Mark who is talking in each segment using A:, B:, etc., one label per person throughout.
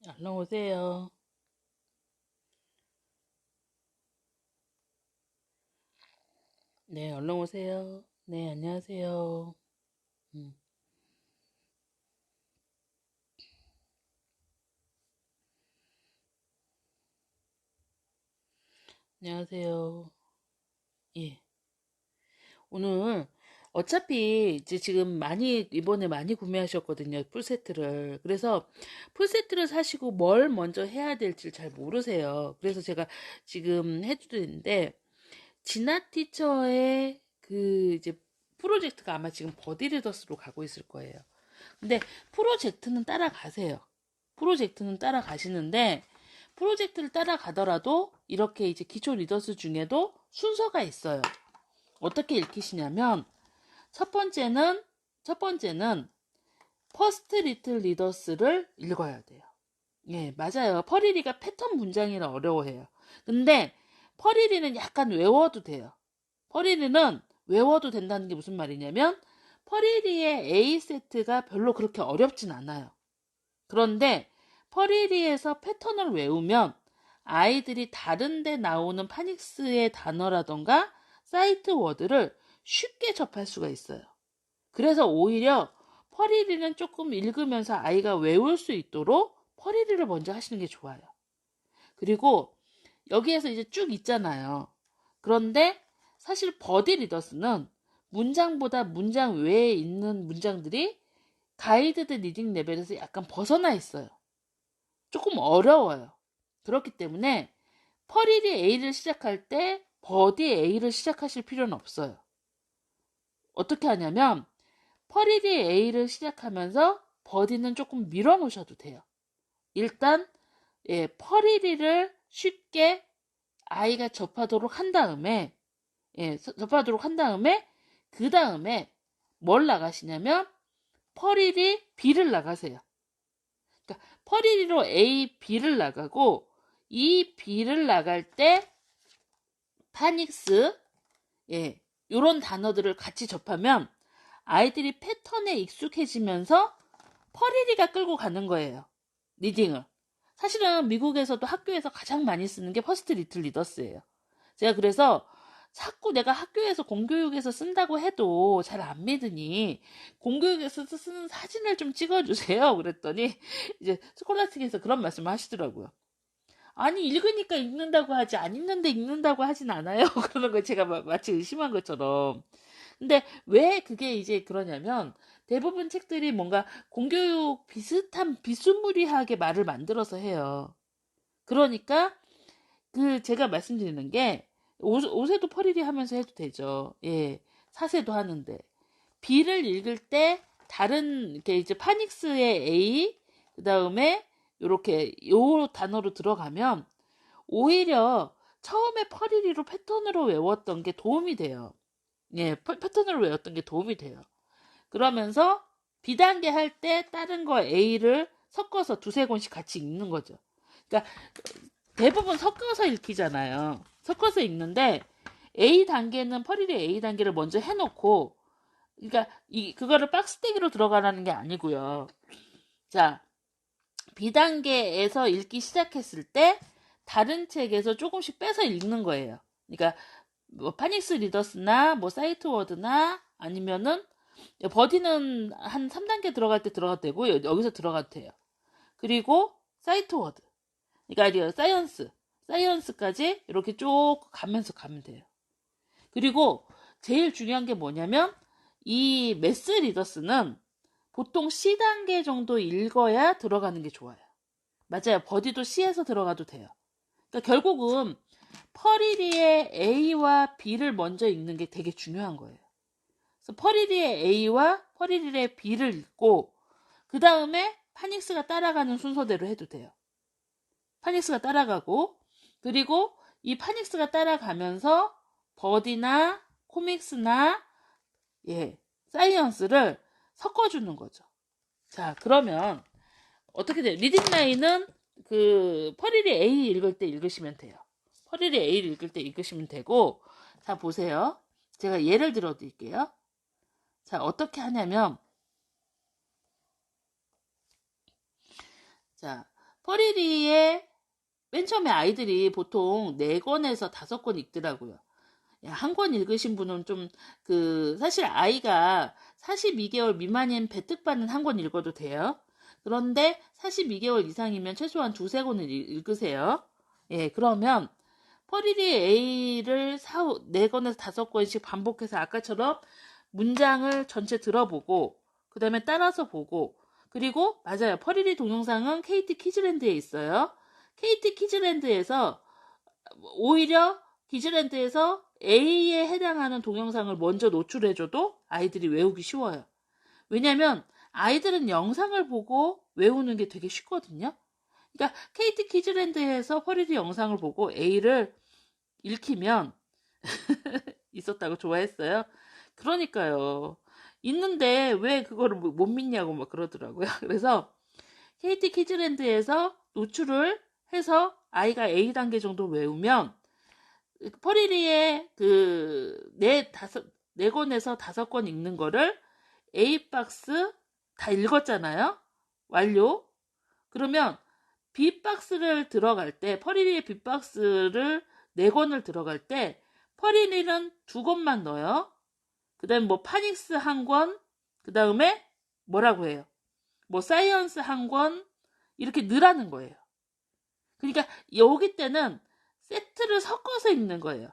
A: 얼른 오세요. 네, 얼른 오세요. 네, 안녕하세요. 음, 안녕하세요. 예. 오늘 어차피 이제 지금 이번에 많이 구매하셨거든요. 풀세트를. 그래서 풀세트를 사시고 뭘 먼저 해야 될지 잘 모르세요. 그래서 제가 지금 해드리는데, 지나티처의 그 이제 프로젝트가 아마 지금 버디리더스로 가고 있을 거예요. 근데 프로젝트는 따라가세요. 프로젝트는 따라가시는데 프로젝트를 따라가더라도 이렇게 이제 기초 리더스 중에도 순서가 있어요. 어떻게 읽히시냐면 첫 번째는 퍼스트 리틀 리더스를 읽어야 돼요. 예, 맞아요. 퍼리리가 패턴 문장이라 어려워해요. 근데 퍼리리는 약간 외워도 돼요. 퍼리리는 외워도 된다는 게 무슨 말이냐면 퍼리리의 A 세트가 별로 그렇게 어렵진 않아요. 그런데 퍼리리에서 패턴을 외우면 아이들이 다른데 나오는 파닉스의 단어라던가 사이트 워드를 쉽게 접할 수가 있어요. 그래서 오히려 퍼리리는 조금 읽으면서 아이가 외울 수 있도록 퍼리리를 먼저 하시는 게 좋아요. 그리고 여기에서 이제 쭉 있잖아요. 그런데 사실 버디 리더스는 문장보다 문장 외에 있는 문장들이 가이드드 리딩 레벨에서 약간 벗어나 있어요. 조금 어려워요. 그렇기 때문에 퍼리리 A를 시작할 때 버디 A를 시작하실 필요는 없어요. 어떻게 하냐면 퍼리리 A를 시작하면서 버디는 조금 밀어 놓으셔도 돼요. 일단 퍼리리를 쉽게 아이가 접하도록 한 다음에 그 다음에 뭘 나가시냐면 퍼리리 B를 나가세요. 그러니까 퍼리리로 A, B를 나가고 이 B를 나갈 때 파닉스 요런 단어들을 같이 접하면 아이들이 패턴에 익숙해지면서 퍼리리가 끌고 가는 거예요. 리딩을. 사실은 미국에서도 학교에서 가장 많이 쓰는 게 퍼스트 리틀 리더스예요. 제가 그래서 자꾸 내가 학교에서 공교육에서 쓴다고 해도 잘 안 믿으니 공교육에서 쓰는 사진을 좀 찍어주세요. 그랬더니 이제 스콜라스틱에서 그런 말씀을 하시더라고요. 아니 읽으니까 읽는다고 하지 안 읽는데 읽는다고 하진 않아요. 그러는 거 제가 마치 의심한 것처럼. 근데 왜 그게 이제 그러냐면 대부분 책들이 뭔가 공교육 비슷한 비스무리하게 말을 만들어서 해요. 그러니까 그 제가 말씀드리는 게 옷에도 퍼리리 하면서 해도 되죠. 예. 사세도 하는데 B를 읽을 때 다른 이렇게 이제 파닉스의 A 그다음에 요렇게 요 단어로 들어가면 오히려 처음에 퍼리리로 패턴으로 외웠던 게 도움이 돼요. 예, 패턴으로 외웠던 게 도움이 돼요. 그러면서 B단계 할 때 다른 거 A를 섞어서 두세 권씩 같이 읽는 거죠. 그러니까 대부분 섞어서 읽히잖아요. 섞어서 읽는데 A 단계는 퍼리리 A 단계를 먼저 해놓고 그러니까 그거를 박스떼기로 들어가라는 게 아니고요. 자, B단계에서 읽기 시작했을 때 다른 책에서 조금씩 빼서 읽는 거예요. 그러니까 뭐 파닉스 리더스나 뭐 사이트 워드나 아니면은 버디는 한 3단계 들어갈 때 들어가도 되고 여기서 들어가도 돼요. 그리고 사이트 워드. 그러니까 사이언스까지 이렇게 쭉 가면서 가면 돼요. 그리고 제일 중요한 게 뭐냐면 이 매스 리더스는 보통 C단계 정도 읽어야 들어가는 게 좋아요. 맞아요. 버디도 C에서 들어가도 돼요. 그러니까 결국은 퍼리리의 A와 B를 먼저 읽는 게 되게 중요한 거예요. 그래서 퍼리리의 A와 퍼리리의 B를 읽고 그 다음에 파닉스가 따라가는 순서대로 해도 돼요. 파닉스가 따라가고 그리고 이 파닉스가 따라가면서 버디나 코믹스나 사이언스를 섞어주는 거죠. 자, 그러면 어떻게 돼요? 리딩 라인은 그 퍼리리 A 읽을 때 읽으시면 돼요. 퍼리리 A를 읽을 때 읽으시면 되고 자, 보세요. 제가 예를 들어 드릴게요. 자, 어떻게 하냐면 자, 퍼리리에 맨 처음에 아이들이 보통 4권에서 5권 읽더라고요. 한 권 읽으신 분은 좀, 사실 아이가 42개월 미만인 배특반은 한 권 읽어도 돼요. 그런데 42개월 이상이면 최소한 2-3권을 읽으세요. 예, 그러면 퍼리리 A를 4권에서 5권씩 반복해서 아까처럼 문장을 전체 들어보고, 그 다음에 따라서 보고, 그리고 맞아요. 퍼리리 동영상은 KT 키즈랜드에 있어요. KT 키즈랜드에서 오히려 키즈랜드에서 A에 해당하는 동영상을 먼저 노출해줘도 아이들이 외우기 쉬워요. 왜냐면 아이들은 영상을 보고 외우는 게 되게 쉽거든요. 그러니까 KT 키즈랜드에서 퍼리리 영상을 보고 A를 읽히면 있었다고 좋아했어요. 그러니까요. 있는데 왜 그거를 못 믿냐고 막 그러더라고요. 그래서 KT 키즈랜드에서 노출을 해서 아이가 A 단계 정도 외우면 퍼리리의 네 권에서 5권 읽는 거를 A 박스 다 읽었잖아요. 완료. 그러면 B 박스를 들어갈 때 퍼리리의 B 박스를 4권을 들어갈 때 퍼리리는 2권만 넣어요. 그 다음에 뭐 파닉스 1권, 그 다음에 뭐라고 해요? 뭐 사이언스 1권, 이렇게 넣으라는 거예요. 그러니까 여기 때는 세트를 섞어서 읽는 거예요.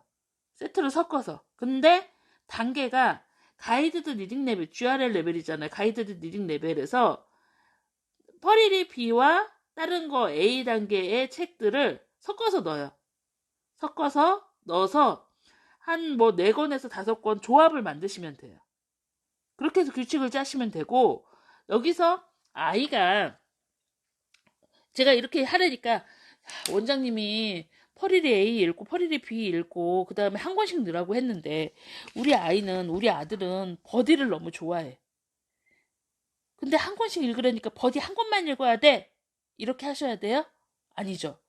A: 세트를 섞어서. 근데 단계가 가이드드 리딩 레벨, GRL 레벨이잖아요. 가이드드 리딩 레벨에서 퍼리리 B와 다른 거 A 단계의 책들을 섞어서 넣어요. 섞어서 넣어서 한 뭐 4권에서 5권 조합을 만드시면 돼요. 그렇게 해서 규칙을 짜시면 되고, 여기서 아이가 제가 이렇게 하려니까 원장님이 퍼리리 A 읽고 퍼리리 B 읽고 그 다음에 한 권씩 넣으라고 했는데 우리 아들은 버디를 너무 좋아해. 근데 한 권씩 읽으려니까 버디 한 권만 읽어야 돼? 이렇게 하셔야 돼요? 아니죠.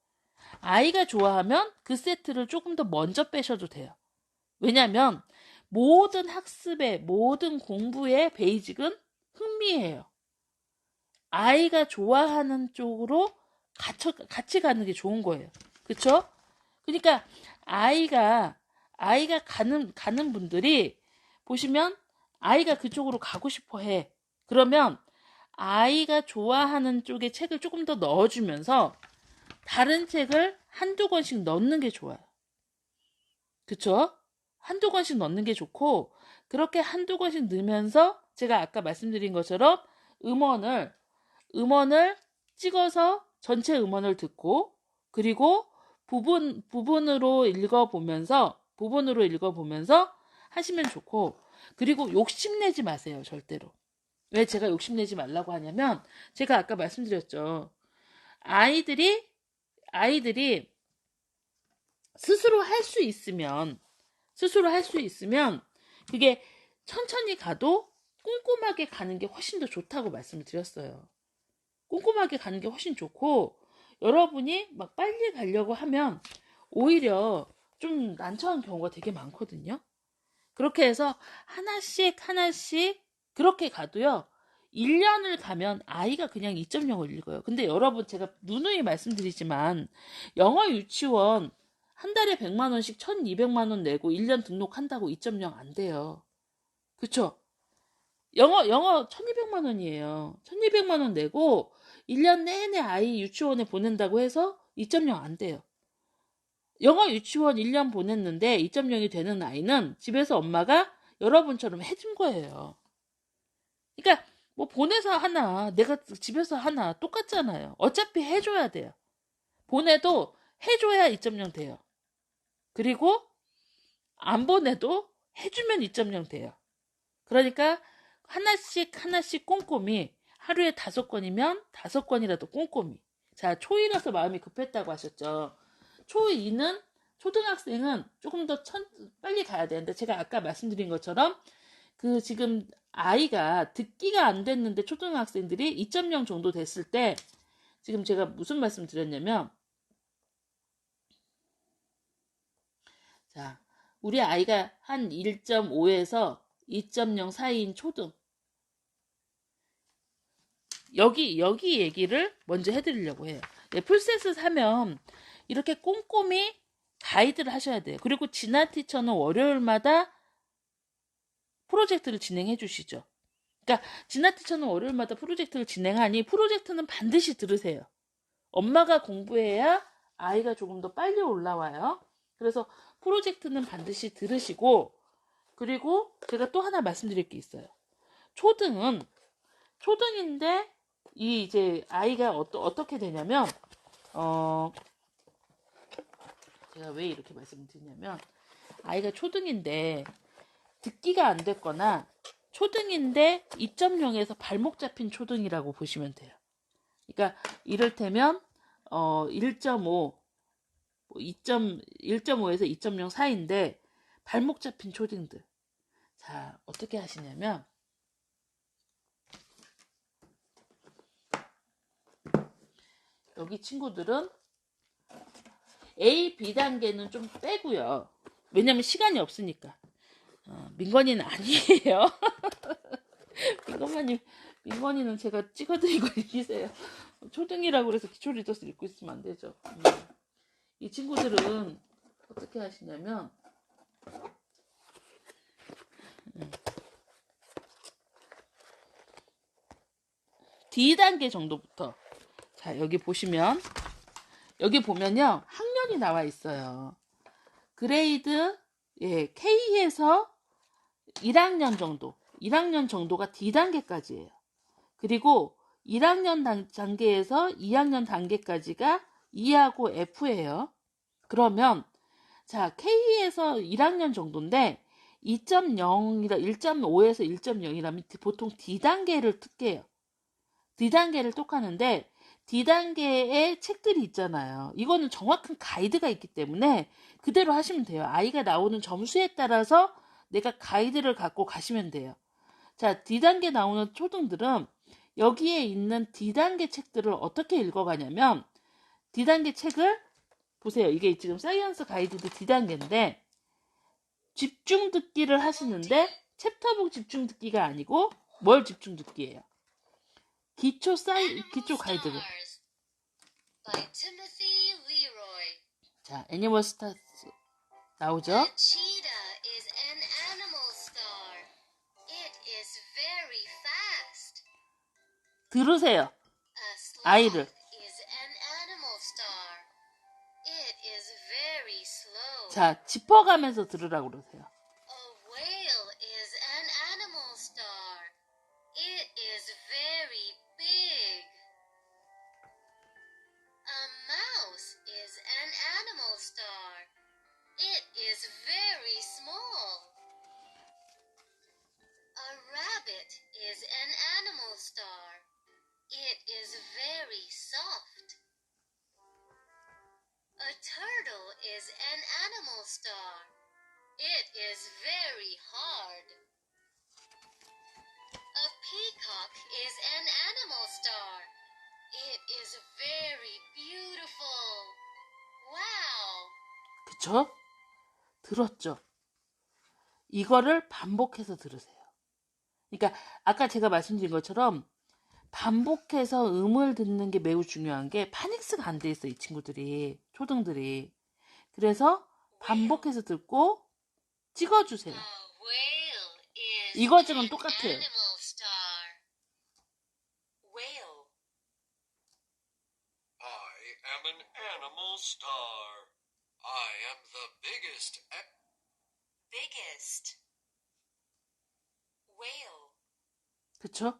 A: 아이가 좋아하면 그 세트를 조금 더 먼저 빼셔도 돼요. 왜냐면 모든 학습의 모든 공부의 베이직은 흥미예요. 아이가 좋아하는 쪽으로 같이 가는 게 좋은 거예요. 그쵸? 그러니까 아이가 가는 분들이 보시면 아이가 그쪽으로 가고 싶어 해. 그러면 아이가 좋아하는 쪽에 책을 조금 더 넣어주면서 다른 책을 1-2권씩 넣는 게 좋아요. 그쵸? 1-2권씩 넣는 게 좋고, 그렇게 1-2권씩 넣으면서 제가 아까 말씀드린 것처럼 음원을 찍어서 전체 음원을 듣고, 그리고 부분으로 읽어보면서 하시면 좋고, 그리고 욕심내지 마세요, 절대로. 왜 제가 욕심내지 말라고 하냐면, 제가 아까 말씀드렸죠. 아이들이 스스로 할 수 있으면, 그게 천천히 가도 꼼꼼하게 가는 게 훨씬 더 좋다고 말씀을 드렸어요. 꼼꼼하게 가는 게 훨씬 좋고, 여러분이 막 빨리 가려고 하면 오히려 좀 난처한 경우가 되게 많거든요. 그렇게 해서 하나씩 그렇게 가도요. 1년을 가면 아이가 그냥 2.0을 읽어요. 근데 여러분, 제가 누누이 말씀드리지만 영어 유치원 한 달에 100만 원씩 1,200만 원 내고 1년 등록한다고 2.0 안 돼요. 그쵸? 영어 1,200만 원이에요. 1,200만 원 내고 1년 내내 아이 유치원에 보낸다고 해서 2.0 안 돼요. 영어 유치원 1년 보냈는데 2.0이 되는 아이는 집에서 엄마가 여러분처럼 해준 거예요. 그러니까 뭐 보내서 하나, 내가 집에서 하나 똑같잖아요. 어차피 해줘야 돼요. 보내도 해줘야 2.0 돼요. 그리고 안 보내도 해주면 2.0 돼요. 그러니까 하나씩 꼼꼼히, 하루에 5권이면 5권이라도 꼼꼼히. 자, 초2라서 마음이 급했다고 하셨죠. 초2는 초등학생은 조금 더 빨리 가야 되는데, 제가 아까 말씀드린 것처럼 지금 아이가 듣기가 안 됐는데 초등학생들이 2.0 정도 됐을 때, 지금 제가 무슨 말씀 드렸냐면, 자, 우리 아이가 한 1.5에서 2.0 사이인 초등. 여기 얘기를 먼저 해드리려고 해요. 네, 풀셋을 사면 이렇게 꼼꼼히 가이드를 하셔야 돼요. 그리고 진아티처는 월요일마다 프로젝트를 진행해 주시죠. 그러니까 진아티처는 월요일마다 프로젝트를 진행하니 프로젝트는 반드시 들으세요. 엄마가 공부해야 아이가 조금 더 빨리 올라와요. 그래서 프로젝트는 반드시 들으시고, 그리고 제가 또 하나 말씀드릴 게 있어요. 초등인데 이 이제 아이가 어떻게 되냐면 제가 왜 이렇게 말씀드리냐면, 아이가 초등인데 듣기가 안 됐거나 초등인데 2.0에서 발목 잡힌 초등이라고 보시면 돼요. 그러니까 이를테면 1.5, 1.5에서 2.0 사이인데 발목 잡힌 초딩들. 자, 어떻게 하시냐면 여기 친구들은 A, B 단계는 좀 빼고요. 왜냐면 시간이 없으니까. 민건이는 아니에요. 민건이는 제가 찍어드린 거 읽으세요. 초등이라고 해서 기초 리더스 읽고 있으면 안 되죠. 이 친구들은 어떻게 하시냐면 D단계 정도부터, 자, 여기 보면요, 학년이 나와 있어요. 그레이드 K에서 1학년 정도가 D단계까지예요. 그리고 1학년 단계에서 2학년 단계까지가 E하고 F예요. 그러면 자, K에서 1학년 정도인데 1.5에서 1.0이라면 보통 D단계를 특해요. D단계를 똑하는데 D단계의 책들이 있잖아요. 이거는 정확한 가이드가 있기 때문에 그대로 하시면 돼요. 아이가 나오는 점수에 따라서 내가 가이드를 갖고 가시면 돼요. 자, D단계 나오는 초등들은 여기에 있는 D단계 책들을 어떻게 읽어가냐면, D단계 책을 보세요. 이게 지금 사이언스 가이드도 D단계인데 집중 듣기를 하시는데 챕터북 집중 듣기가 아니고 뭘 집중 듣기예요? 기초 가이드를. 자, 애니멀 스타스 나오죠? 들으세요. 아이를. 자, 짚어가면서 들으라고 그러세요.
B: A turtle is an animal star. It is very hard. A peacock is an animal star. It is very beautiful. Wow.
A: 그쵸? 들었죠? 이거를 반복해서 들으세요. 그러니까 아까 제가 말씀드린 것처럼 반복해서 음을 듣는 게 매우 중요한 게 파닉스가 안 돼 있어, 이 친구들이, 초등들이. 그래서 반복해서 듣고 찍어주세요. 이거랑은 똑같아요.
B: I am an animal star. I am the biggest. Biggest. Whale.
A: 그쵸?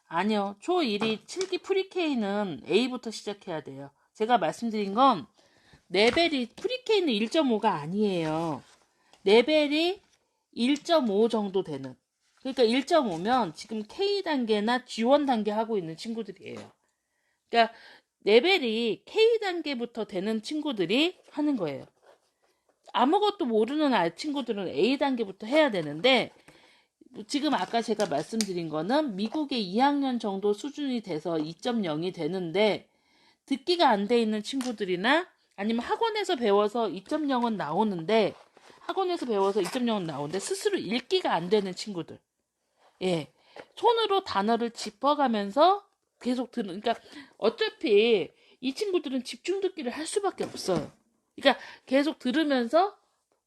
A: 아니요. 초1이 7기 프리케이는 A부터 시작해야 돼요. 제가 말씀드린 건 레벨이 프리케이는 1.5가 아니에요. 레벨이 1.5 정도 되는. 그러니까 1.5면 지금 K단계나 G1 단계 하고 있는 친구들이에요. 그러니까 레벨이 K단계부터 되는 친구들이 하는 거예요. 아무것도 모르는 친구들은 A단계부터 해야 되는데, 지금 아까 제가 말씀드린 거는 미국의 2학년 정도 수준이 돼서 2.0이 되는데, 듣기가 안 돼 있는 친구들이나 아니면 학원에서 배워서 2.0은 나오는데, 스스로 읽기가 안 되는 친구들. 예. 손으로 단어를 짚어가면서 계속 그러니까 어차피 이 친구들은 집중 듣기를 할 수밖에 없어요. 그러니까 계속 들으면서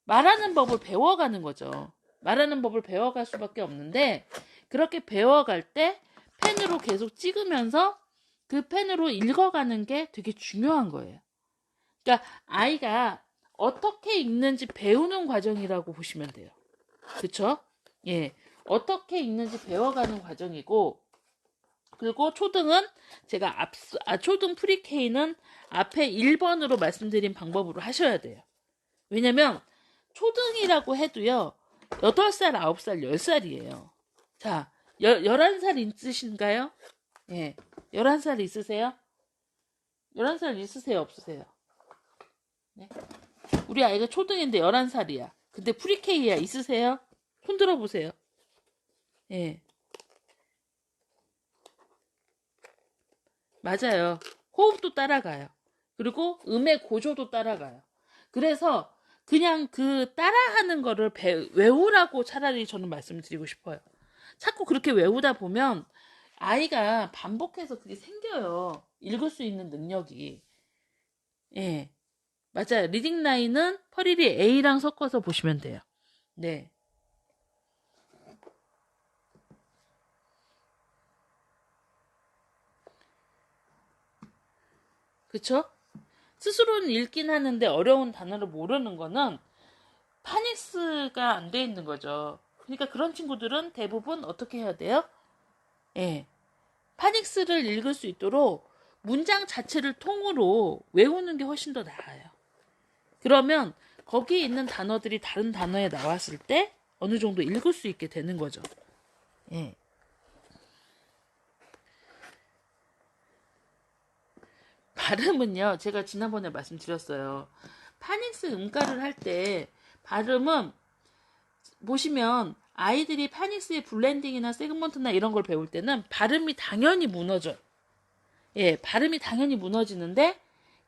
A: 말하는 법을 배워가는 거죠. 말하는 법을 배워갈 수밖에 없는데 그렇게 배워갈 때 펜으로 계속 찍으면서 그 펜으로 읽어가는 게 되게 중요한 거예요. 그러니까 아이가 어떻게 읽는지 배우는 과정이라고 보시면 돼요. 그쵸? 예. 어떻게 읽는지 배워가는 과정이고, 그리고 초등은 제가 초등 프리케이는 앞에 1번으로 말씀드린 방법으로 하셔야 돼요. 왜냐면 초등이라고 해도요, 8살, 9살, 10살이에요. 자, 11살 있으신가요? 예. 11살 있으세요? 11살 있으세요? 없으세요? 네. 우리 아이가 초등인데 11살이야. 근데 프리케이야. 있으세요? 손 들어보세요. 예. 맞아요. 호흡도 따라가요. 그리고 음의 고조도 따라가요. 그래서 그냥 그 따라하는 거를 외우라고 차라리 저는 말씀드리고 싶어요. 자꾸 그렇게 외우다 보면 아이가 반복해서 그게 생겨요. 읽을 수 있는 능력이. 예. 맞아요. 리딩 라인은 퍼릴이 A랑 섞어서 보시면 돼요. 네. 그쵸? 스스로는 읽긴 하는데 어려운 단어를 모르는 거는 파닉스가 안 돼 있는 거죠. 그러니까 그런 친구들은 대부분 어떻게 해야 돼요? 예. 파닉스를 읽을 수 있도록 문장 자체를 통으로 외우는 게 훨씬 더 나아요. 그러면 거기에 있는 단어들이 다른 단어에 나왔을 때 어느 정도 읽을 수 있게 되는 거죠. 예. 발음은요, 제가 지난번에 말씀드렸어요. 파닉스 음가를 할 때 발음은 보시면 아이들이 파닉스의 블렌딩이나 세그먼트나 이런 걸 배울 때는 발음이 당연히 무너져요. 예, 발음이 당연히 무너지는데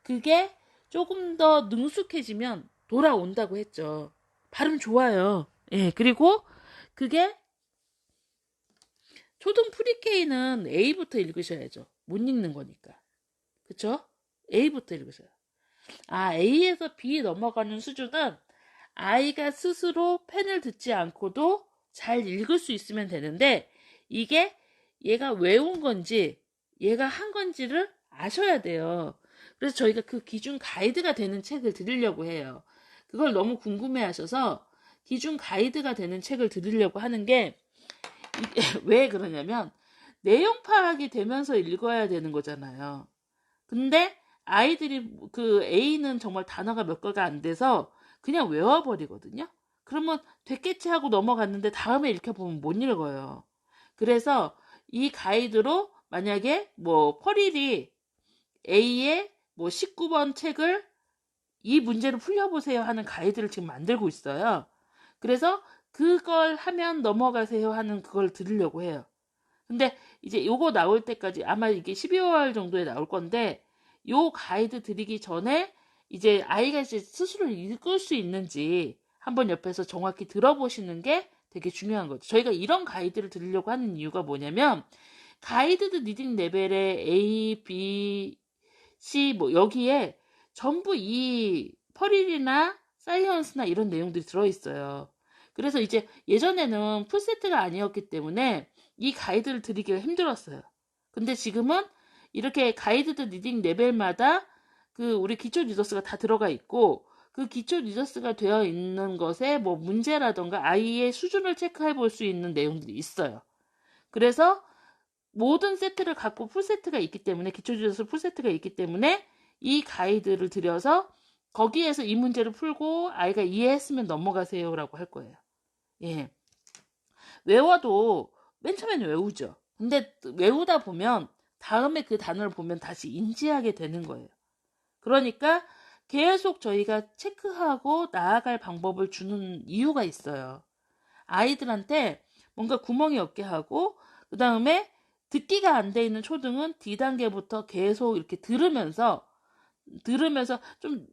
A: 그게 조금 더 능숙해지면 돌아온다고 했죠. 발음 좋아요. 예, 그리고 그게 초등 프리케이는 A부터 읽으셔야죠. 못 읽는 거니까. 그쵸? A부터 읽으세요. A에서 B 넘어가는 수준은 아이가 스스로 펜을 듣지 않고도 잘 읽을 수 있으면 되는데 이게 얘가 외운 건지 얘가 한 건지를 아셔야 돼요. 그래서 저희가 그 기준 가이드가 되는 책을 드리려고 해요. 그걸 너무 궁금해 하셔서 기준 가이드가 되는 책을 드리려고 하는 게 왜 그러냐면 내용 파악이 되면서 읽어야 되는 거잖아요. 근데 아이들이 그 A는 정말 단어가 몇 개가 안 돼서 그냥 외워버리거든요. 그러면 됐겠지 하고 넘어갔는데 다음에 읽혀보면 못 읽어요. 그래서 이 가이드로 만약에 뭐 퍼릴이 A의 뭐 19번 책을 이 문제를 풀려보세요 하는 가이드를 지금 만들고 있어요. 그래서 그걸 하면 넘어가세요 하는 그걸 들으려고 해요. 근데 이제 요거 나올 때까지 아마 이게 12월 정도에 나올 건데 요 가이드 드리기 전에 이제 아이가 이제 스스로 읽을 수 있는지 한번 옆에서 정확히 들어보시는 게 되게 중요한 거죠. 저희가 이런 가이드를 드리려고 하는 이유가 뭐냐면 가이드드 리딩 레벨의 A, B, C 뭐 여기에 전부 이 퍼릴이나 사이언스나 이런 내용들이 들어있어요. 그래서 이제 예전에는 풀세트가 아니었기 때문에 이 가이드를 드리기가 힘들었어요. 근데 지금은 이렇게 가이드드 리딩 레벨마다 그 우리 기초 리더스가 다 들어가 있고 그 기초 리더스가 되어 있는 것에 뭐 문제라던가 아이의 수준을 체크해 볼 수 있는 내용들이 있어요. 그래서 모든 세트를 갖고 풀세트가 있기 때문에 기초 리더스 풀세트가 있기 때문에 이 가이드를 드려서 거기에서 이 문제를 풀고 아이가 이해했으면 넘어가세요라고 할 거예요. 예. 외워도 맨 처음에는 외우죠. 근데 외우다 보면 다음에 그 단어를 보면 다시 인지하게 되는 거예요. 그러니까 계속 저희가 체크하고 나아갈 방법을 주는 이유가 있어요. 아이들한테 뭔가 구멍이 없게 하고 그 다음에 듣기가 안 돼 있는 초등은 D단계부터 계속 이렇게 들으면서 좀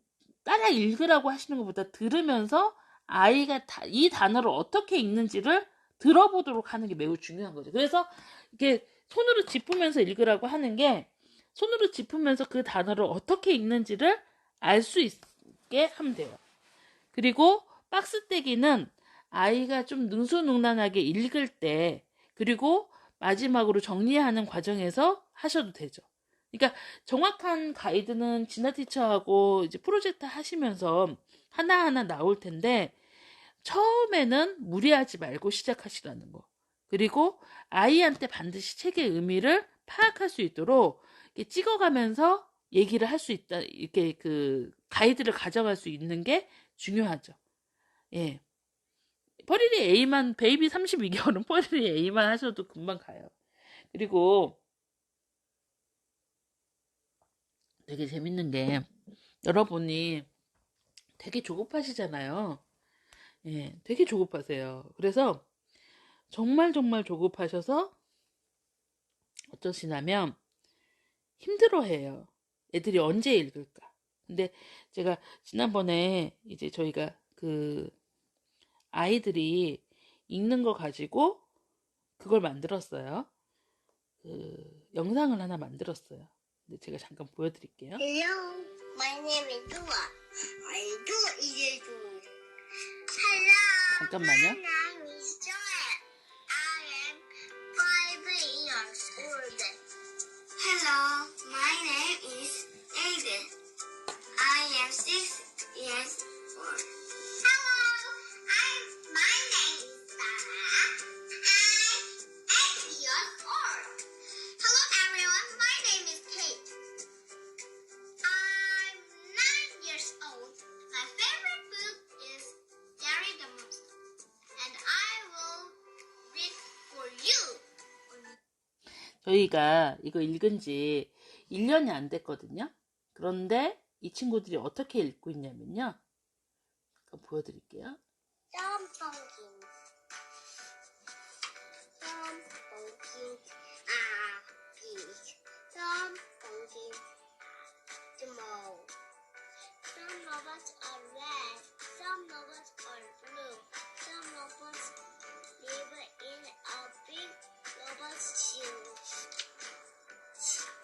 A: 따라 읽으라고 하시는 것보다 들으면서 아이가 이 단어를 어떻게 읽는지를 들어보도록 하는 게 매우 중요한 거죠. 그래서 이렇게 손으로 짚으면서 읽으라고 하는 게 손으로 짚으면서 그 단어를 어떻게 읽는지를 알 수 있게 하면 돼요. 그리고 박스 떼기는 아이가 좀 능수능란하게 읽을 때, 그리고 마지막으로 정리하는 과정에서 하셔도 되죠. 그러니까 정확한 가이드는 진아 티처하고 이제 프로젝트 하시면서 하나하나 나올 텐데, 처음에는 무리하지 말고 시작하시라는 거. 그리고 아이한테 반드시 책의 의미를 파악할 수 있도록 이렇게 찍어가면서 얘기를 할 수 있다. 이렇게 그 가이드를 가져갈 수 있는 게 중요하죠. 예. 퍼리리 A만, 베이비 32개월은 퍼리리 A만 하셔도 금방 가요. 그리고 되게 재밌는 게, 여러분이 되게 조급하시잖아요. 예, 되게 조급하세요. 그래서 정말 정말 조급하셔서 어쩌시냐면 힘들어해요. 애들이 언제 읽을까? 근데 제가 지난번에 이제 저희가 그 아이들이 읽는 거 가지고 그걸 만들었어요. 그 영상을 하나 만들었어요. 근데 제가 잠깐 보여드릴게요.
C: Hello, my name is Dua. I do eat food. Hello,
A: 잠깐만요.
C: my name is Joel. I am 5 years old. Hello, my name is Aiden. I am 6 years old. Hello, my name is Sarah. I'm 8 years old. Hello everyone, my name is Kate. I'm 9 years old. My favorite book is Diary the Monster. And I will read for you.
A: 저희가 이거 읽은 지 1년이 안 됐거든요. 그런데 이 친구들이 어떻게 읽고 있냐면요. 잠깐 보여드릴게요.
C: Some pumpkins. Some pumpkins are big. Some pumpkins are small. Some robots are red. Some robots are blue. Some robots live in a big robot's shoes.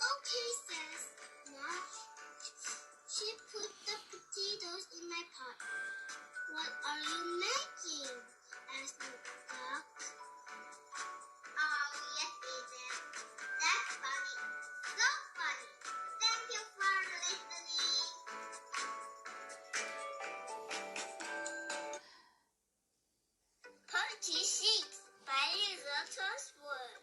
C: Okay, says. Now she put the potatoes in my pot. What are you making? Asked the duck. Oh, yes, Ethan. That's funny. So funny. Thank you for listening. Part 6 by the Toastword.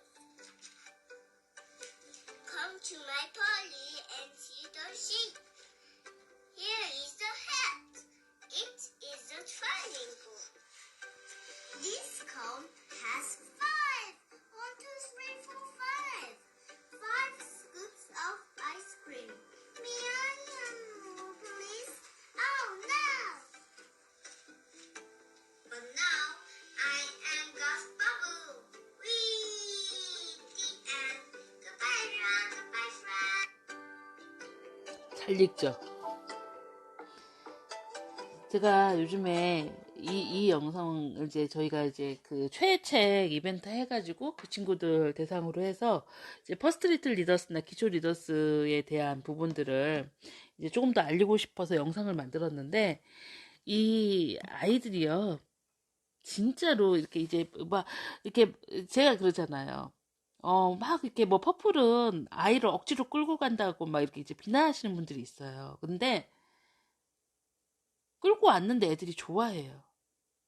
C: Come to my party and see the sheep. Here is the hat. It is a triangle. This cone has 5. 1, 2, 3, 4, 5. 5 scoops of ice cream. Meow, please. Oh no! But now I am Gus Bubble. Wee! The end. Goodbye, everyone. Goodbye, friend.
A: 잘 읽죠? 제가 요즘에 이 영상을 이제 저희가 이제 그 최애책 이벤트 해가지고 그 친구들 대상으로 해서 이제 퍼스트 리틀 리더스나 기초 리더스에 대한 부분들을 이제 조금 더 알리고 싶어서 영상을 만들었는데, 이 아이들이요, 진짜로 이렇게 이제 막 이렇게 제가 그러잖아요. 막 이렇게 뭐 퍼플은 아이를 억지로 끌고 간다고 막 이렇게 이제 비난하시는 분들이 있어요. 근데 끌고 왔는데 애들이 좋아해요.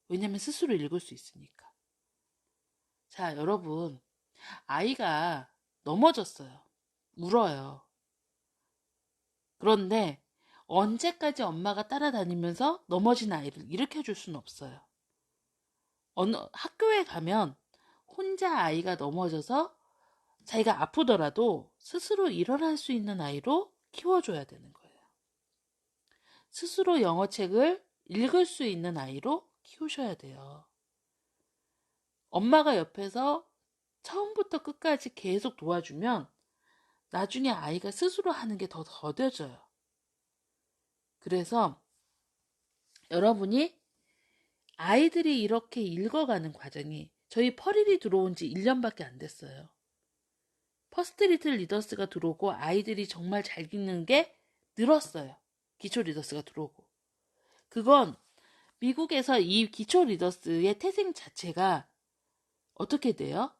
A: 왜냐면 스스로 읽을 수 있으니까. 자, 여러분, 아이가 넘어졌어요. 울어요. 그런데 언제까지 엄마가 따라다니면서 넘어진 아이를 일으켜줄 수는 없어요. 어느 학교에 가면 혼자 아이가 넘어져서 자기가 아프더라도 스스로 일어날 수 있는 아이로 키워줘야 되는 거예요. 스스로 영어책을 읽을 수 있는 아이로 키우셔야 돼요. 엄마가 옆에서 처음부터 끝까지 계속 도와주면 나중에 아이가 스스로 하는 게 더 더뎌져요. 그래서 여러분이 아이들이 이렇게 읽어가는 과정이, 저희 퍼릴이 들어온 지 1년밖에 안 됐어요. 퍼스트 리틀 리더스가 들어오고 아이들이 정말 잘 읽는 게 늘었어요. 기초 리더스가 들어오고. 그건 미국에서 이 기초 리더스의 태생 자체가 어떻게 돼요?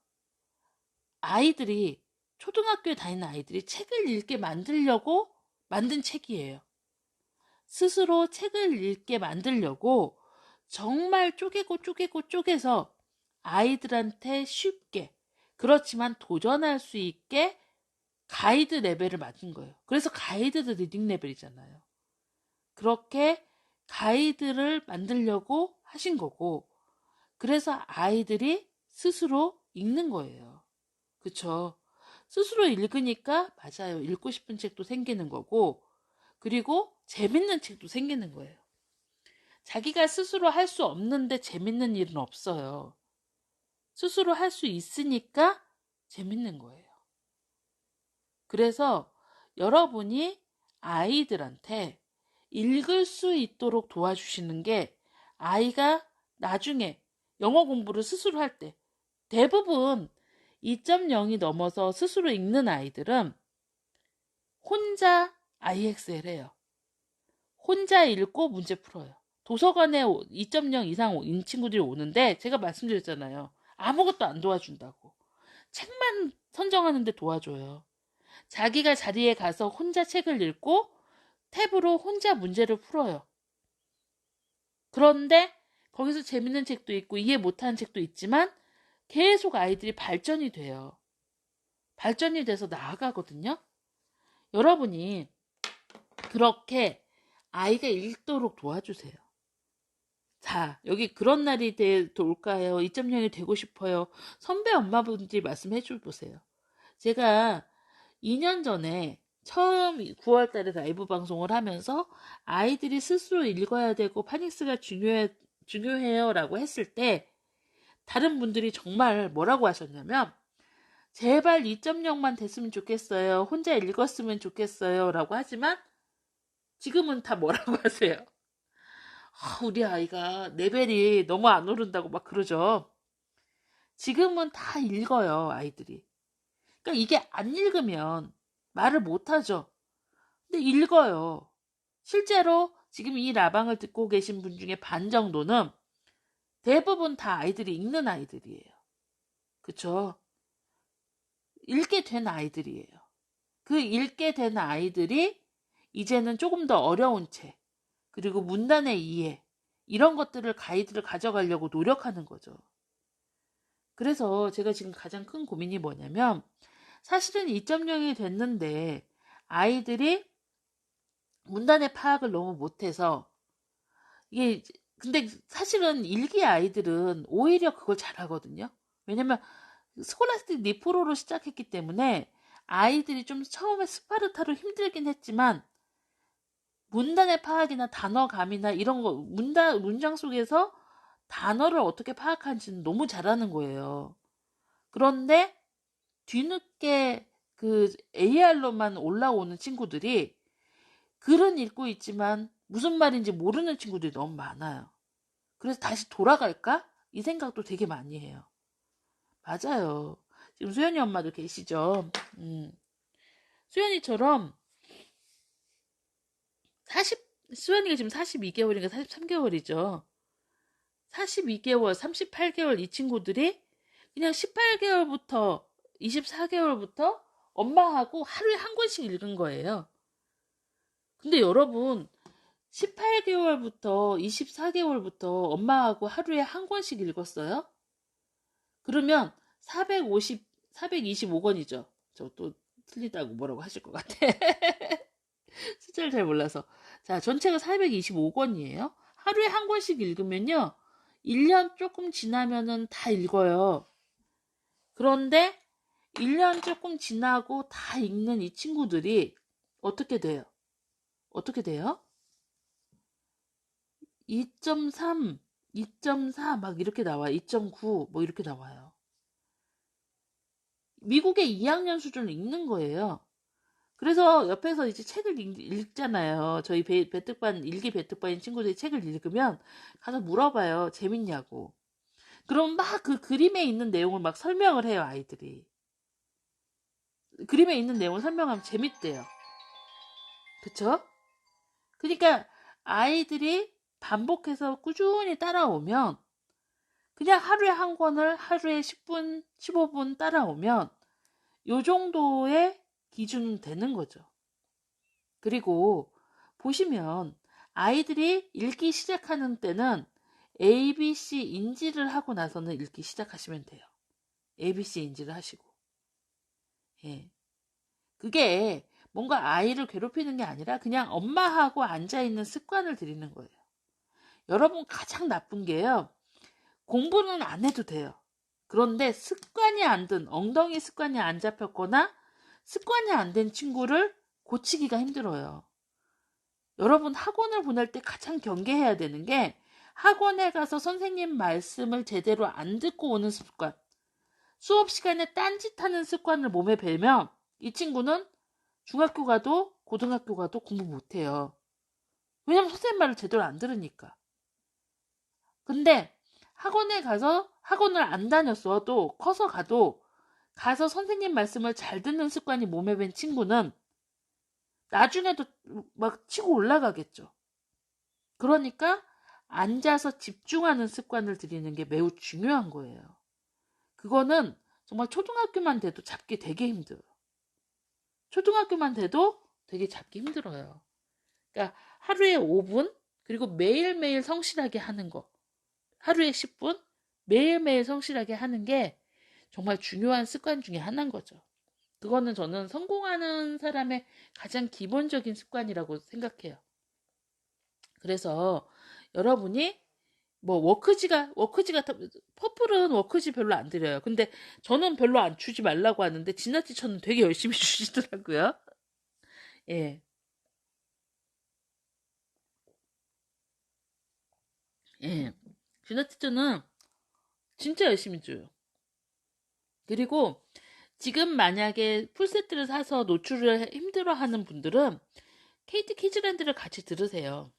A: 아이들이 초등학교에 다니는 아이들이 책을 읽게 만들려고 만든 책이에요. 스스로 책을 읽게 만들려고 정말 쪼개서 아이들한테 쉽게 그렇지만 도전할 수 있게 가이드 레벨을 만든 거예요. 그래서 가이드드 리딩 레벨이잖아요. 그렇게 가이드를 만들려고 하신 거고 그래서 아이들이 스스로 읽는 거예요. 그쵸? 스스로 읽으니까 맞아요. 읽고 싶은 책도 생기는 거고 그리고 재밌는 책도 생기는 거예요. 자기가 스스로 할 수 없는데 재밌는 일은 없어요. 스스로 할 수 있으니까 재밌는 거예요. 그래서 여러분이 아이들한테 읽을 수 있도록 도와주시는 게 아이가 나중에 영어 공부를 스스로 할 때 대부분 2.0이 넘어서 스스로 읽는 아이들은 혼자 IXL 해요. 혼자 읽고 문제 풀어요. 도서관에 2.0 이상인 친구들이 오는데 제가 말씀드렸잖아요. 아무것도 안 도와준다고. 책만 선정하는데 도와줘요. 자기가 자리에 가서 혼자 책을 읽고 탭으로 혼자 문제를 풀어요. 그런데 거기서 재밌는 책도 있고 이해 못하는 책도 있지만 계속 아이들이 발전이 돼요. 발전이 돼서 나아가거든요. 여러분이 그렇게 아이가 읽도록 도와주세요. 자, 여기 그런 날이 올까요? 2.0이 되고 싶어요. 선배 엄마분들이 말씀해 줘 보세요. 제가 2년 전에 처음 9월 달에 라이브 방송을 하면서 아이들이 스스로 읽어야 되고 파닉스가 중요해요 라고 했을 때 다른 분들이 정말 뭐라고 하셨냐면 제발 2.0만 됐으면 좋겠어요. 혼자 읽었으면 좋겠어요 라고 하지만 지금은 다 뭐라고 하세요? 우리 아이가 레벨이 너무 안 오른다고 막 그러죠. 지금은 다 읽어요, 아이들이. 그러니까 이게 안 읽으면 말을 못하죠. 근데 읽어요. 실제로 지금 이 라방을 듣고 계신 분 중에 반 정도는 대부분 다 아이들이 읽는 아이들이에요. 그쵸? 읽게 된 아이들이에요. 그 읽게 된 아이들이 이제는 조금 더 어려운 책, 그리고 문단의 이해, 이런 것들을 가이드를 가져가려고 노력하는 거죠. 그래서 제가 지금 가장 큰 고민이 뭐냐면 사실은 2.0이 됐는데 아이들이 문단의 파악을 너무 못해서 이게 근데 사실은 일기 아이들은 오히려 그걸 잘하거든요. 왜냐면 스콜라스틱 리프로로 시작했기 때문에 아이들이 좀 처음에 스파르타로 힘들긴 했지만 문단의 파악이나 단어감이나 이런 거 문장 속에서 단어를 어떻게 파악하는지는 너무 잘하는 거예요. 그런데 뒤늦게 그 AR로만 올라오는 친구들이 글은 읽고 있지만 무슨 말인지 모르는 친구들이 너무 많아요. 그래서 다시 돌아갈까? 이 생각도 되게 많이 해요. 맞아요. 지금 수연이 엄마도 계시죠? 수연이처럼 수연이가 지금 42개월인가 43개월이죠. 42개월, 38개월 이 친구들이 그냥 18개월부터 24개월부터 엄마하고 하루에 한 권씩 읽은 거예요. 근데 여러분 18개월부터 24개월부터 엄마하고 하루에 한 권씩 읽었어요? 그러면 425권이죠. 저 또 틀리다고 뭐라고 하실 것 같아. 숫자를 잘 몰라서. 자, 전체가 425권이에요. 하루에 한 권씩 읽으면요. 1년 조금 지나면은 다 읽어요. 그런데 1년 조금 지나고 다 읽는 이 친구들이 어떻게 돼요? 2.3, 2.4 막 이렇게 나와요. 2.9 뭐 이렇게 나와요. 미국의 2학년 수준을 읽는 거예요. 그래서 옆에서 이제 책을 읽잖아요. 저희 일기 배특반인 친구들이 책을 읽으면 가서 물어봐요. 재밌냐고. 그럼 막 그 그림에 있는 내용을 막 설명을 해요, 아이들이. 그림에 있는 내용을 설명하면 재밌대요. 그쵸? 그러니까 아이들이 반복해서 꾸준히 따라오면 그냥 하루에 한 권을 하루에 10분, 15분 따라오면 요 정도의 기준은 되는 거죠. 그리고 보시면 아이들이 읽기 시작하는 때는 ABC 인지를 하고 나서는 읽기 시작하시면 돼요. ABC 인지를 하시고. 예. 그게 뭔가 아이를 괴롭히는 게 아니라 그냥 엄마하고 앉아있는 습관을 들이는 거예요. 여러분 가장 나쁜 게요. 공부는 안 해도 돼요. 그런데 습관이 안 든, 엉덩이 습관이 안 잡혔거나 습관이 안 된 친구를 고치기가 힘들어요. 여러분 학원을 보낼 때 가장 경계해야 되는 게 학원에 가서 선생님 말씀을 제대로 안 듣고 오는 습관. 수업 시간에 딴짓하는 습관을 몸에 배면 이 친구는 중학교 가도 고등학교 가도 공부 못해요. 왜냐면 선생님 말을 제대로 안 들으니까. 근데 학원에 가서 학원을 안 다녔어도 커서 가서 선생님 말씀을 잘 듣는 습관이 몸에 밴 친구는 나중에도 막 치고 올라가겠죠. 그러니까 앉아서 집중하는 습관을 들이는 게 매우 중요한 거예요. 그거는 정말 초등학교만 돼도 잡기 되게 힘들어요. 초등학교만 돼도 되게 잡기 힘들어요. 그러니까 하루에 5분 그리고 매일매일 성실하게 하는 거. 하루에 10분 매일매일 성실하게 하는 게 정말 중요한 습관 중에 하나인 거죠. 그거는 저는 성공하는 사람의 가장 기본적인 습관이라고 생각해요. 그래서 여러분이 뭐 퍼플은 워크지 별로 안 드려요. 근데 저는 별로 안 주지 말라고 하는데 지나치처는 되게 열심히 주시더라고요. 예. 예. 지나치처는 진짜 열심히 줘요. 그리고 지금 만약에 풀세트를 사서 노출을 힘들어하는 분들은 KT 키즈랜드를 같이 들으세요.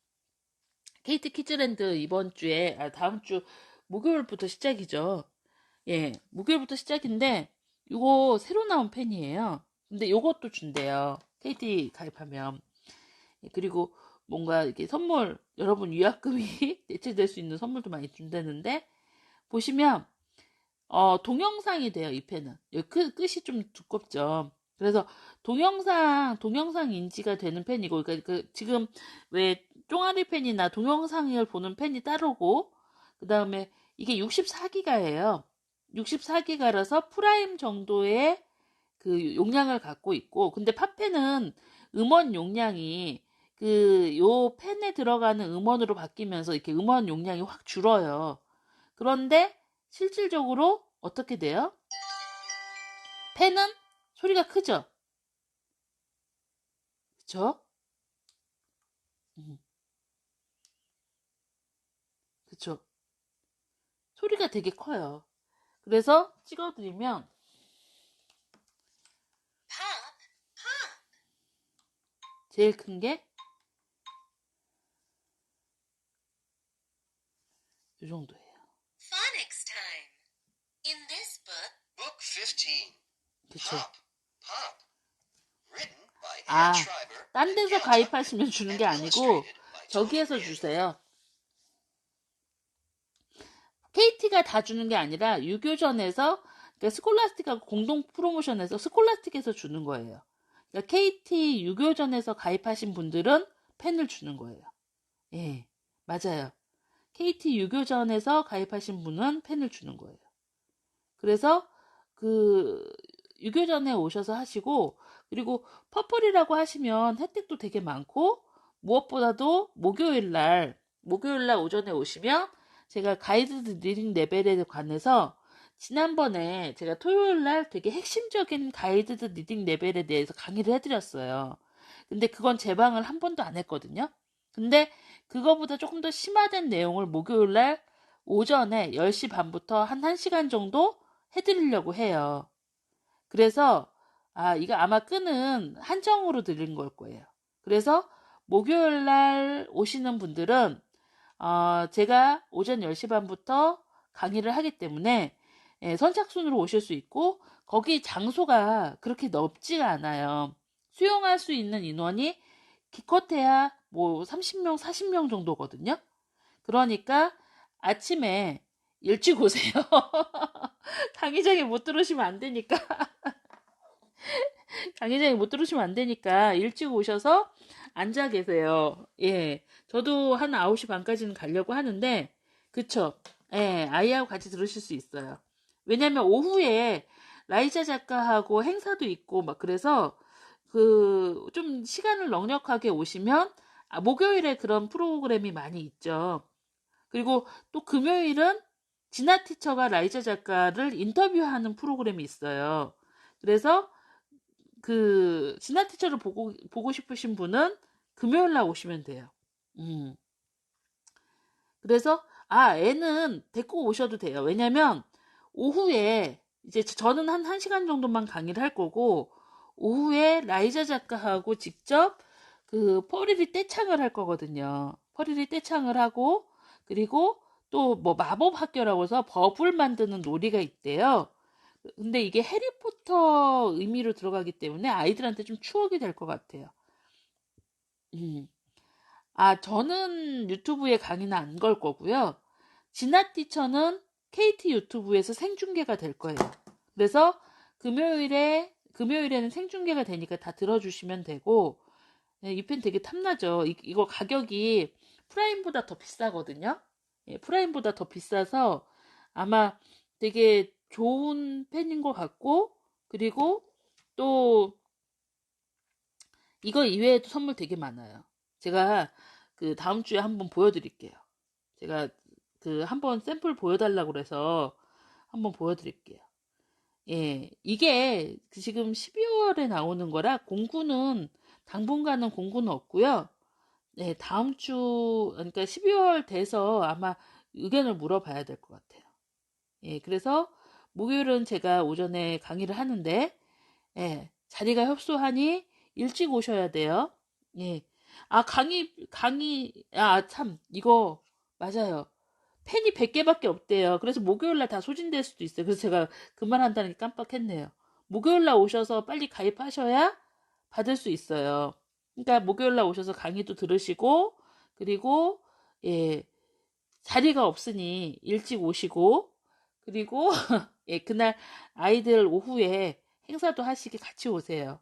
A: KT 키즈랜드 이번 주에 다음 주 목요일부터 시작이죠. 예, 목요일부터 시작인데 이거 새로 나온 펜이에요. 근데 요것도 준대요. KT 가입하면. 예, 그리고 뭔가 이렇게 선물 여러분 위약금이 대체될 수 있는 선물도 많이 준다는데 보시면 동영상이 돼요, 이 펜은. 여기 끝이 좀 두껍죠. 그래서 동영상 인지가 되는 펜이고, 그러니까 지금 왜 쫑아리 펜이나 동영상을 보는 펜이 따르고, 그 다음에 이게 64기가예요. 64기가라서 프라임 정도의 그 용량을 갖고 있고, 근데 팟펜은 음원 용량이 요 펜에 들어가는 음원으로 바뀌면서 이렇게 음원 용량이 확 줄어요. 그런데 실질적으로 어떻게 돼요? 펜은 소리가 크죠? 그쵸? 그쵸? 소리가 되게 커요. 그래서 찍어드리면
B: Pop, pop.
A: 제일 큰 게 이 정도예요.
B: Phonics time. In this book, Book 15.
A: 그쵸?
B: Pop, pop. Written by
A: 아,
B: Anne Schreiber
A: 딴
B: and
A: 데서
B: Gail
A: 가입하시면
B: Tuckman
A: 주는
B: and
A: 게 아니고
B: illustrated by
A: 저기에서
B: Tony
A: 주세요. KT가 다 주는 게 아니라 유교전에서 그러니까 스콜라스틱하고 공동 프로모션에서 스콜라스틱에서 주는 거예요. 그러니까 KT 유교전에서 가입하신 분들은 펜을 주는 거예요. 예, 맞아요. KT 유교전에서 가입하신 분은 펜을 주는 거예요. 그래서 유교전에 오셔서 하시고 그리고 퍼플이라고 하시면 혜택도 되게 많고 무엇보다도 목요일날 오전에 오시면 제가 가이드 리딩 레벨에 관해서 지난번에 제가 토요일날 되게 핵심적인 가이드 리딩 레벨에 대해서 강의를 해드렸어요. 근데 그건 제 방을 한 번도 안 했거든요. 근데 그거보다 조금 더 심화된 내용을 목요일날 오전에 10시 반부터 한 1시간 정도 해드리려고 해요. 그래서 이거 아마 끈은 한정으로 드린 걸 거예요. 그래서 목요일날 오시는 분들은 제가 오전 10시 반부터 강의를 하기 때문에 예, 선착순으로 오실 수 있고 거기 장소가 그렇게 넓지가 않아요. 수용할 수 있는 인원이 기껏해야 뭐 30명, 40명 정도거든요. 그러니까 아침에 일찍 오세요. 강의장에 못 들으시면 안 되니까. 강의장에 못 들으시면 안 되니까 일찍 오셔서 앉아 계세요. 예. 저도 한 9시 반까지는 가려고 하는데, 그쵸. 예, 아이하고 같이 들으실 수 있어요. 왜냐면 오후에 라이자 작가하고 행사도 있고, 막 그래서, 좀 시간을 넉넉하게 오시면, 목요일에 그런 프로그램이 많이 있죠. 그리고 또 금요일은 진아 티처가 라이자 작가를 인터뷰하는 프로그램이 있어요. 그래서 진아 티처를 보고 싶으신 분은 금요일 날 오시면 돼요. 음. 그래서, 애는 데리고 오셔도 돼요. 왜냐면, 오후에, 이제 저는 한 1시간 정도만 강의를 할 거고, 오후에 라이자 작가하고 직접 퍼리리 떼창을 할 거거든요. 퍼리리 떼창을 하고, 그리고 또 뭐 마법 학교라고 해서 버블 만드는 놀이가 있대요. 근데 이게 해리포터 의미로 들어가기 때문에 아이들한테 좀 추억이 될 것 같아요. 음. 저는 유튜브에 강의는 안 걸 거고요. 진아 티처는 KT 유튜브에서 생중계가 될 거예요. 그래서 금요일에는 생중계가 되니까 다 들어주시면 되고, 네, 이 펜 되게 탐나죠. 이거 가격이 프라임보다 더 비싸거든요. 예, 프라임보다 더 비싸서 아마 되게 좋은 펜인 것 같고, 그리고 또 이거 이외에도 선물 되게 많아요. 제가 다음 주에 한번 보여드릴게요. 제가 한번 샘플 보여달라고 그래서 한번 보여드릴게요. 예, 이게 지금 12월에 나오는 거라 당분간은 공구는 없고요. 네, 다음 주, 그러니까 12월 돼서 아마 의견을 물어봐야 될 것 같아요. 예, 그래서 목요일은 제가 오전에 강의를 하는데, 예, 자리가 협소하니 일찍 오셔야 돼요. 예. 참, 이거, 맞아요. 펜이 100개밖에 없대요. 그래서 목요일날 다 소진될 수도 있어요. 그래서 제가 그 말 한다는 게 깜빡했네요. 목요일날 오셔서 빨리 가입하셔야 받을 수 있어요. 그러니까 목요일날 오셔서 강의도 들으시고, 그리고, 예, 자리가 없으니 일찍 오시고, 그리고, 예, 그날 아이들 오후에 행사도 하시게 같이 오세요.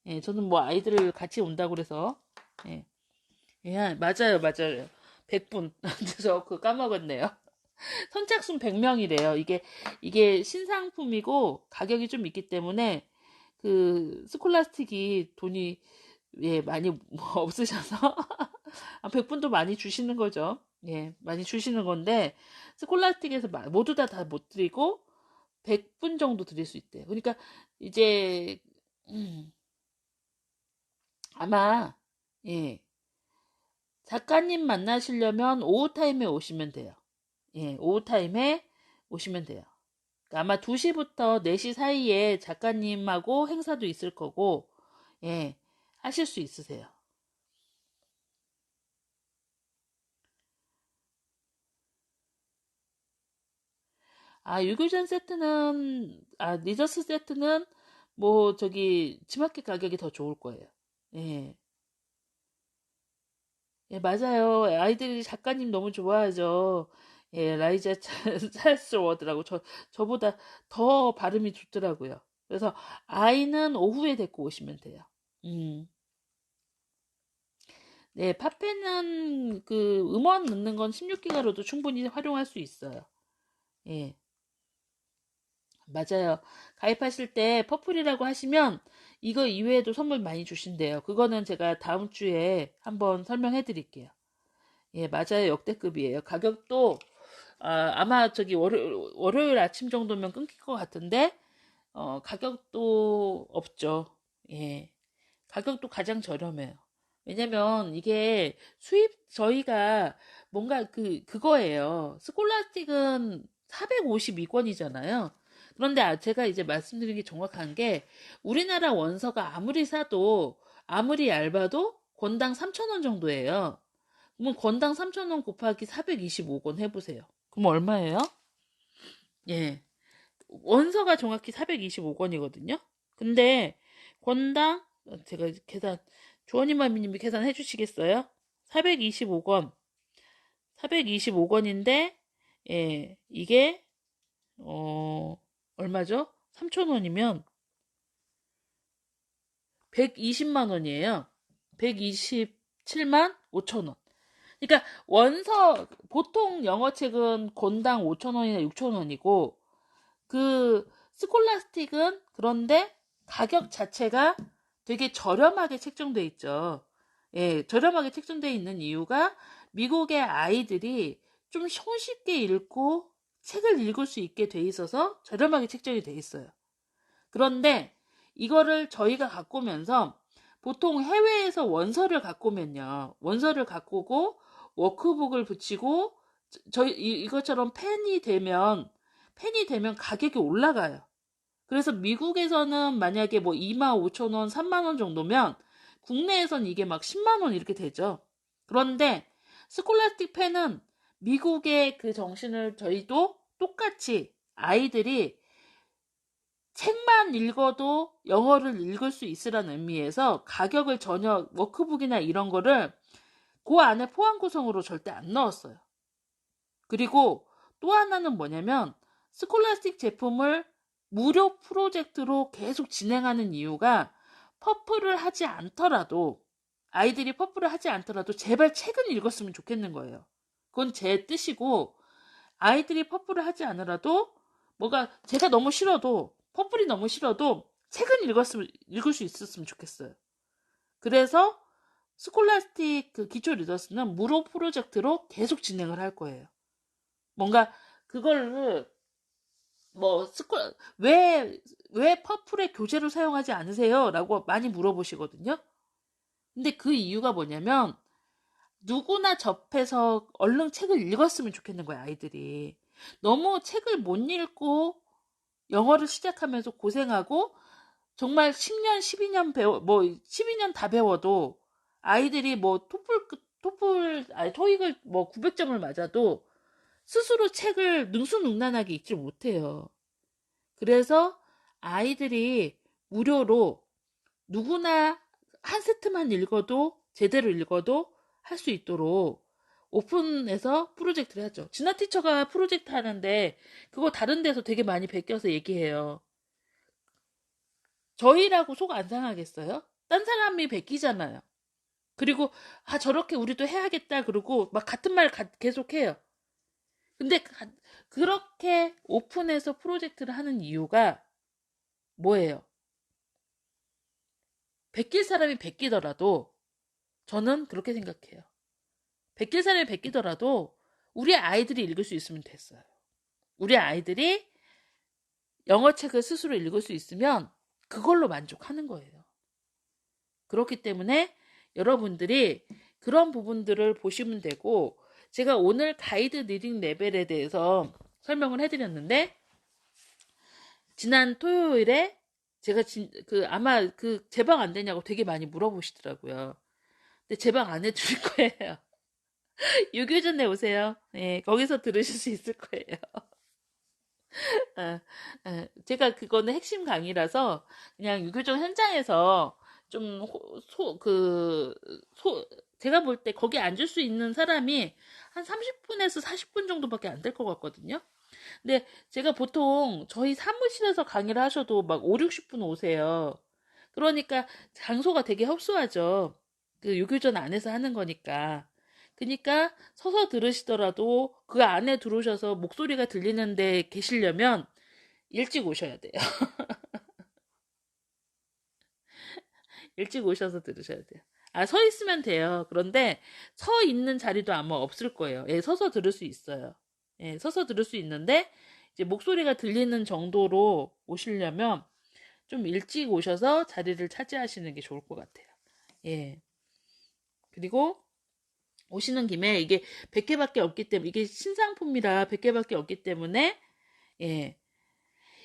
A: 예, 저는 뭐 아이들을 같이 온다고 그래서, 예, 예, 맞아요. 100분. 저 까먹었네요. 선착순 100명이래요. 이게 신상품이고 가격이 좀 있기 때문에 스콜라스틱이 돈이 예, 많이 없으셔서 100분도 많이 주시는 거죠. 예, 많이 주시는 건데 스콜라스틱에서 모두 다 못 드리고 100분 정도 드릴 수 있대요. 그러니까 이제 아마 예, 작가님 만나시려면 오후 타임에 오시면 돼요. 예, 오후 타임에 오시면 돼요. 그러니까 아마 2시부터 4시 사이에 작가님하고 행사도 있을 거고, 예, 하실 수 있으세요. 유교전 세트는, 리저스 세트는, 뭐, 지마켓 가격이 더 좋을 거예요. 예. 예, 맞아요. 아이들이 작가님 너무 좋아하죠. 예, 라이자 찰스 워드라고 저보다 더 발음이 좋더라고요. 그래서 아이는 오후에 데리고 오시면 돼요. 음. 네, 팝펜은 음원 넣는 건 16기가로도 충분히 활용할 수 있어요. 예, 맞아요. 가입하실 때 퍼플이라고 하시면 이거 이외에도 선물 많이 주신대요. 그거는 제가 다음 주에 한번 설명해 드릴게요. 예, 맞아요. 역대급이에요. 가격도 아마 월요일 아침 정도면 끊길 것 같은데 가격도 없죠. 예. 가격도 가장 저렴해요. 왜냐면 이게 저희가 뭔가 그거예요. 스콜라스틱은 452권이잖아요. 그런데 제가 이제 말씀드린 게 정확한 게 우리나라 원서가 아무리 얇아도 권당 3,000원 정도예요. 그러면 권당 3,000원 곱하기 425권 해보세요. 그럼 얼마예요? 예. 원서가 정확히 425권이거든요. 근데 권당 제가 계산 주원이마미님이 계산해 주시겠어요? 425권 425권인데 예, 이게 얼마죠? 3,000원이면 120만 원이에요. 127만 5천 원. 그러니까 원서 보통 영어책은 권당 5천 원이나 6천 원이고 그 스콜라스틱은 그런데 가격 자체가 되게 저렴하게 책정돼 있죠. 예, 저렴하게 책정돼 있는 이유가 미국의 아이들이 좀 손쉽게 읽고 책을 읽을 수 있게 돼 있어서 저렴하게 책정이 돼 있어요. 그런데 이거를 저희가 갖고 오면서 보통 해외에서 원서를 갖고 오면요. 원서를 갖고 오고 워크북을 붙이고 이것처럼 펜이 되면 가격이 올라가요. 그래서 미국에서는 만약에 뭐 25,000원, 3만원 정도면 국내에선 이게 막 10만원 이렇게 되죠. 그런데 스콜라스틱 펜은 미국의 그 정신을 저희도 똑같이 아이들이 책만 읽어도 영어를 읽을 수 있으라는 의미에서 가격을 전혀 워크북이나 이런 거를 그 안에 포함 구성으로 절대 안 넣었어요. 그리고 또 하나는 뭐냐면 스콜라스틱 제품을 무료 프로젝트로 계속 진행하는 이유가 퍼플을 하지 않더라도 아이들이 퍼플을 하지 않더라도 제발 책은 읽었으면 좋겠는 거예요. 그건 제 뜻이고 아이들이 퍼플을 하지 않으라도 뭐가 제가 너무 싫어도 퍼플이 너무 싫어도 책은 읽을 수 있었으면 좋겠어요. 그래서 스콜라스틱 그 기초 리더스는 무료 프로젝트로 계속 진행을 할 거예요. 뭔가 그거를 뭐 왜 퍼플의 교재를 사용하지 않으세요? 라고 많이 물어보시거든요. 근데 그 이유가 뭐냐면 누구나 접해서 얼른 책을 읽었으면 좋겠는 거예요, 아이들이. 너무 책을 못 읽고 영어를 시작하면서 고생하고 정말 10년, 12년 12년 다 배워도 아이들이 뭐 토익을 뭐 900점을 맞아도 스스로 책을 능수능란하게 읽지 못해요. 그래서 아이들이 무료로 누구나 한 세트만 읽어도 제대로 읽어도 할 수 있도록 오픈해서 프로젝트를 하죠. 진아 티처가 프로젝트 하는데 그거 다른 데서 되게 많이 베껴서 얘기해요. 저희라고 속 안 상하겠어요? 딴 사람이 베끼잖아요. 그리고 저렇게 우리도 해야겠다 그러고 막 같은 말 계속해요. 근데 그렇게 오픈해서 프로젝트를 하는 이유가 뭐예요? 베낄 사람이 베끼더라도 저는 그렇게 생각해요. 베낄 사람이 베끼더라도 우리 아이들이 읽을 수 있으면 됐어요. 우리 아이들이 영어책을 스스로 읽을 수 있으면 그걸로 만족하는 거예요. 그렇기 때문에 여러분들이 그런 부분들을 보시면 되고 제가 오늘 가이드 리딩 레벨에 대해서 설명을 해드렸는데 지난 토요일에 제가 아마 제 방 안 되냐고 되게 많이 물어보시더라고요. 근데 제 방 안 해드릴 거예요. 유교전에 오세요. 네, 거기서 들으실 수 있을 거예요. 제가 그거는 핵심 강의라서 그냥 유교전 현장에서 좀 제가 볼 때 거기 앉을 수 있는 사람이 한 30분에서 40분 정도밖에 안 될 것 같거든요. 근데 제가 보통 저희 사무실에서 강의를 하셔도 막 5, 60분 오세요. 그러니까 장소가 되게 협소하죠. 그 유교전 안에서 하는 거니까. 그러니까 서서 들으시더라도 그 안에 들어오셔서 목소리가 들리는데 계시려면 일찍 오셔야 돼요. 일찍 오셔서 들으셔야 돼요. 서 있으면 돼요. 그런데 서 있는 자리도 아마 없을 거예요. 예, 서서 들을 수 있어요. 예, 서서 들을 수 있는데 이제 목소리가 들리는 정도로 오시려면 좀 일찍 오셔서 자리를 차지하시는 게 좋을 것 같아요. 예. 그리고 오시는 김에 이게 100개밖에 없기 때문에 이게 신상품이라 100개밖에 없기 때문에 예.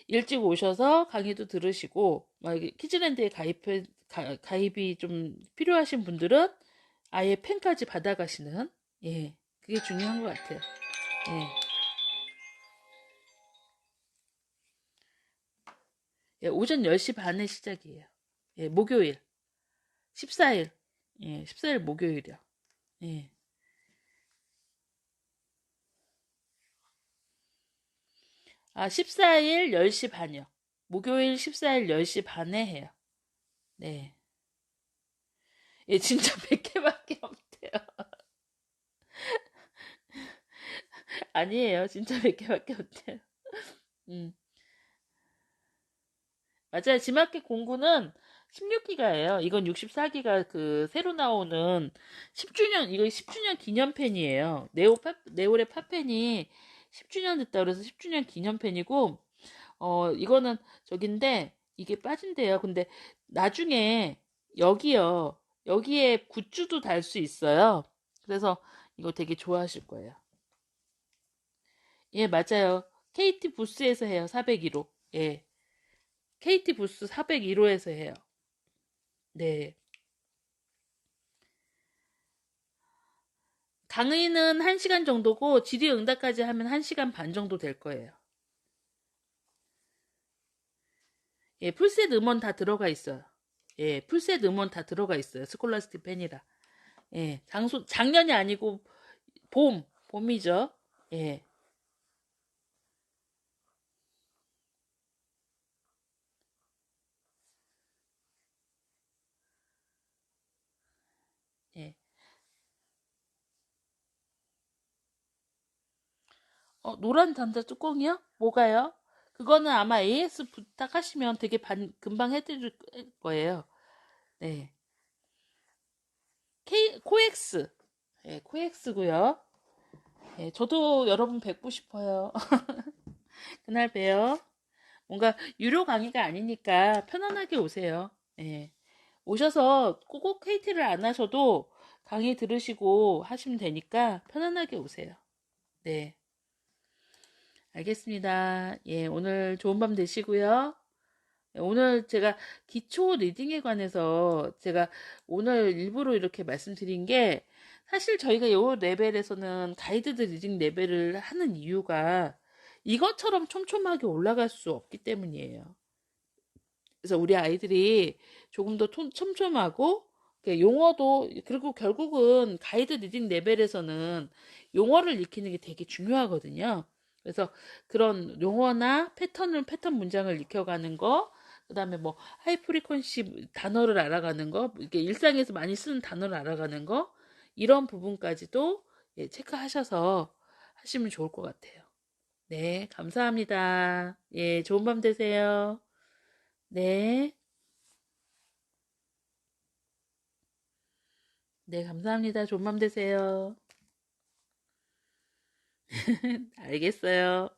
A: 일찍 오셔서 강의도 들으시고 막 키즈랜드에 가입이 좀 필요하신 분들은 아예 펜까지 받아가시는 예. 그게 중요한 것 같아요. 예. 예, 오전 10시 반에 시작이에요. 예, 목요일. 14일. 예, 14일 목요일이요. 예. 아, 14일 10시 반이요. 목요일 14일 10시 반에 해요. 네. 예, 진짜 100개밖에 없대요. 아니에요. 진짜 100개밖에 없대요. 음. 맞아요. 지마켓 공구는 16기가예요. 이건 64기가 그 새로 나오는 10주년, 이거 10주년 기념펜이에요. 네올의 팝펜이 10주년 됐다 그래서 10주년 기념펜이고, 이거는 저긴데, 이게 빠진대요. 근데 나중에 여기요. 여기에 굿즈도 달 수 있어요. 그래서 이거 되게 좋아하실 거예요. 예, 맞아요. KT 부스에서 해요. 401호. 예. KT 부스 401호에서 해요. 네. 강의는 1시간 정도고 질의응답까지 하면 1시간 반 정도 될 거예요. 예, 풀셋 음원 다 들어가 있어요. 예, 풀셋 음원 다 들어가 있어요. 스콜라스틱 펜이라. 예, 작년이 아니고 봄이죠. 예, 예. 노란 단자 뚜껑이요? 뭐가요? 그거는 아마 AS 부탁하시면 되게 금방 해드릴 거예요. 네. 코엑스. 예, 코엑스고요. 예, 저도 여러분 뵙고 싶어요. 그날 봬요. 뭔가 유료 강의가 아니니까 편안하게 오세요. 예. 오셔서 꼭 KT를 안 하셔도 강의 들으시고 하시면 되니까 편안하게 오세요. 네. 알겠습니다. 예, 오늘 좋은 밤 되시고요. 오늘 제가 기초 리딩에 관해서 제가 오늘 일부러 이렇게 말씀드린 게 사실 저희가 이 레벨에서는 가이드드 리딩 레벨을 하는 이유가 이것처럼 촘촘하게 올라갈 수 없기 때문이에요. 그래서 우리 아이들이 조금 더 촘촘하고 용어도 그리고 결국은 가이드 리딩 레벨에서는 용어를 익히는 게 되게 중요하거든요. 그래서 그런 용어나 패턴 문장을 익혀가는 거, 그다음에 뭐 하이 프리퀀시 단어를 알아가는 거, 이게 일상에서 많이 쓰는 단어를 알아가는 거, 이런 부분까지도 예, 체크하셔서 하시면 좋을 것 같아요. 네, 감사합니다. 예, 좋은 밤 되세요. 네. 네, 감사합니다. 좋은 밤 되세요. 알겠어요.